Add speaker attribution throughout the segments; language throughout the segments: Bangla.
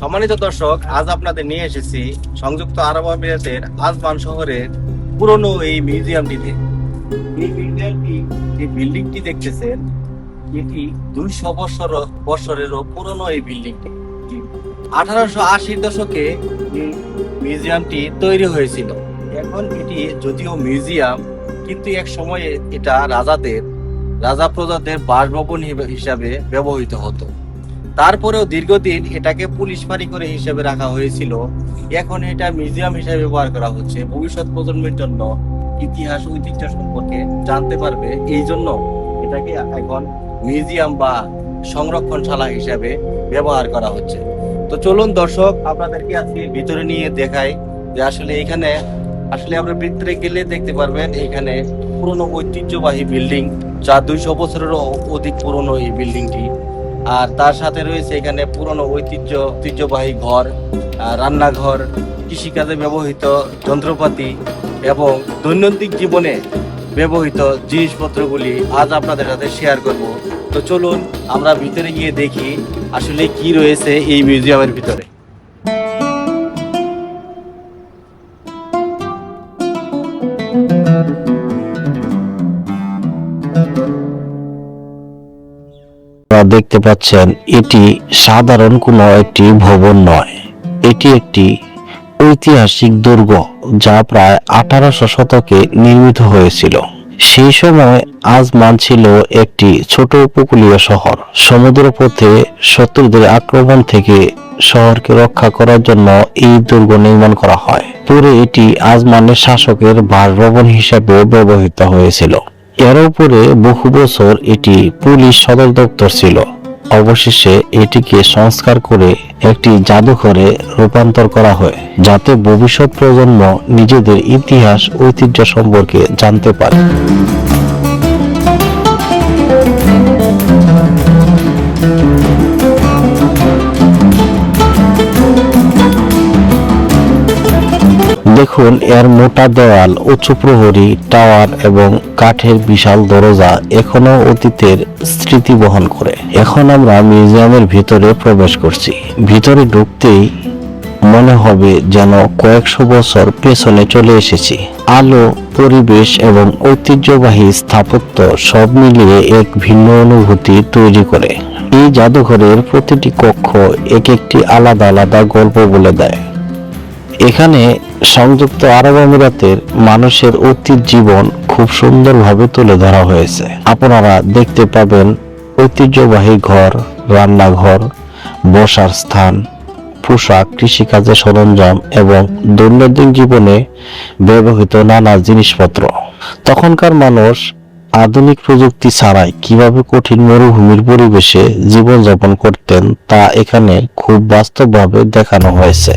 Speaker 1: সম্মানিত দর্শক, আজ আপনাদের নিয়ে এসেছি সংযুক্ত আরব আমিরাতের আজমান শহরের পুরনো এই মিউজিয়ামটিতে। এই মিউজিয়ামটি, যে বিল্ডিংটি দেখতেছেন, এটি 200 বছরেরও পুরনো এই বিল্ডিংটি। 1880-র দশকে এই মিউজিয়ামটি তৈরি হয়েছিল। এখন এটি যদিও মিউজিয়াম, কিন্তু এক সময়ে এটা রাজা প্রজাদের বাসভবন হিসাবে ব্যবহৃত হতো। তারপরেও দীর্ঘদিন এটাকে পুলিশ ফাঁড়ি করে হিসেবে রাখা হয়েছিল। এখন এটা মিউজিয়াম হিসেবে ব্যবহার করা হচ্ছে। ভবিষ্যৎ প্রজন্মের জন্য ইতিহাস ঐতিহ্য সম্পর্কে জানতে পারবে, এই জন্য এটাকে এখন মিউজিয়াম বা সংরক্ষণশালা হিসেবে ব্যবহার করা হচ্ছে। তো চলুন দর্শক, আপনাদেরকে আজকে ভিতরে নিয়ে দেখাই যে আসলে এখানে আমরা ভিতরে গেলে দেখতে পারবেন এখানে পুরনো ঐতিহ্যবাহী বিল্ডিং, যা 200 বছরেরও অধিক পুরনো এই বিল্ডিংটি। আর তার সাথে রয়েছে এখানে পুরনো ঐতিহ্যবাহী ঘর, রান্নাঘর, কৃষিকাজে ব্যবহৃত যন্ত্রপাতি এবং দৈনন্দিন জীবনে ব্যবহৃত জিনিসপত্রগুলি আজ আপনাদের সাথে শেয়ার করব। তো চলুন আমরা ভিতরে গিয়ে দেখি আসলে কি রয়েছে এই মিউজিয়ামের ভিতরে।
Speaker 2: দেখতে পাচ্ছেন, এটি সাধারণ কোনো একটি ভবন নয়, এটি একটি ঐতিহাসিক দুর্গ, যা প্রায় 1800 শতকে নির্মিত হয়েছিল। সেই সময় আজমান ছিল একটি ছোট উপকূলীয় শহর। সমুদ্রপথে শত্রুদের আক্রমণ থেকে শহরকে রক্ষা করার জন্য এই দুর্গ নির্মাণ করা হয়। পরে এটি আজমানের শাসকের বাসভবন হিসেবে ব্যবহৃত হয়েছিল। এর উপরে বহু বছর এটি পুলিশ সদর দপ্তর ছিল। অবশেষে এটিকে সংস্কার করে একটি জাদুঘরে রূপান্তর করা হয়, যাতে ভবিষ্যৎ প্রজন্ম নিজেদের ইতিহাস ঐতিহ্য সম্পর্কে জানতে পারে। দেখুন, এর মোটা দেওয়াল, উঁচু প্রহরী টাওয়ার এবং কাঠের বিশাল দরজা এখনো অতীতের স্মৃতি বহন করে। এখন আমরা মিউজিয়ামের ভিতরে প্রবেশ করছি। ভিতরে ঢুকতেই মনে হবে যেন কয়েকশো বছর পেছনে চলে এসেছি। আলো, পরিবেশ এবং ঐতিহ্যবাহী স্থাপত্য সব মিলিয়ে এক ভিন্ন অনুভূতি তৈরি করে। এই জাদুঘরের প্রতিটি কক্ষ এক একটি আলাদা আলাদা গল্প বলে দেয়। এখানে সংযুক্ত আরব আমিরাতের মানুষের অতীত জীবন খুব সুন্দরভাবে তুলে ধরা হয়েছে। আপনারা দেখতে পাবেন ঐতিহ্যবাহী ঘর, রান্নাঘর, বসার স্থান, পোশাক, কৃষিকাজের সরঞ্জাম এবং দৈনন্দিন জীবনে ব্যবহৃত নানা জিনিসপত্র। তখনকার মানুষ আধুনিক প্রযুক্তি ছাড়াই কিভাবে কঠিন মরুভূমির পরিবেশে জীবনযাপন করতেন তা এখানে খুব বাস্তবভাবে দেখানো হয়েছে।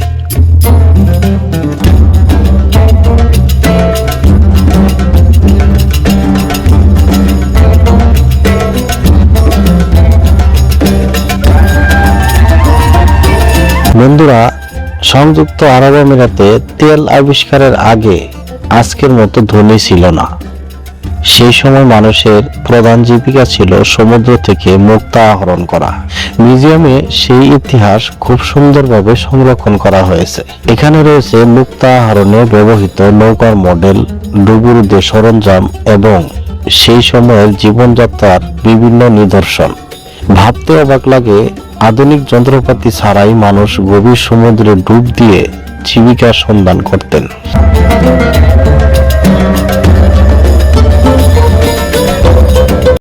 Speaker 2: বন্ধুরা, সংযুক্ত আরব আমিরাতে তেল আবিষ্কারের আগে আজকের মতো ধনী ছিল না। সেই সময় মানুষের প্রধান জীবিকা ছিল সমুদ্র থেকে মুক্তা আহরণ করা। মিউজিয়ামে সেই ইতিহাস খুব সুন্দরভাবে সংরক্ষণ করা হয়েছে। এখানে রয়েছে মুক্তা আহরণে ব্যবহৃত নৌকার মডেল, ডুবুরিদের সরঞ্জাম এবং সেই সময়ের জীবনযাত্রার বিভিন্ন নিদর্শন। ভাবতে অবাক লাগে, আধুনিক যন্ত্রপাতি ছাড়াই মানুষ গভীর সমুদ্রে ডুব দিয়ে জীবিকার সন্ধান করতেন।